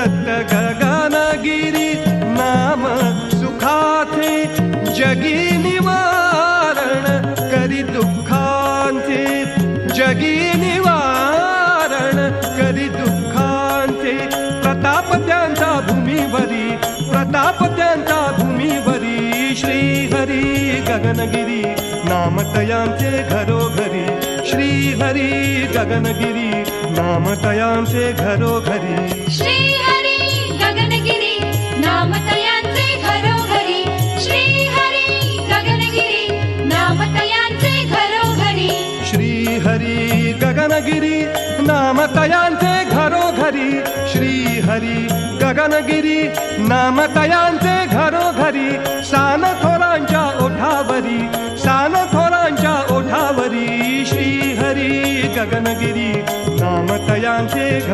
दत्त गगनगिरी नाम सुखाचे जगी निवारण करी दुःखांचे जगी निवारण करी दुःखांचे प्रताप त्यांचा भूमीवरी प्रताप त्यांचा भूमीवरी श्री हरी गगनगिरी नाम तयांचे घरोघरी श्री हरी गगनगिरी नाम तयांचे घरोघरी श्री हरी गगनगिरी नाम तयांचे घरोघरी श्री हरी गगनगिरी नाम तयांचे घरोघरी श्री हरी गगनगिरी नाम तयांचे घरोघरी श्री हरी गगनगिरी नाम तयांचे घरोघरी सान थोरांच्या ओठावरी सान थोरांच्या ओठावरी श्री हरी गगनगिरी नाम तयांचे घर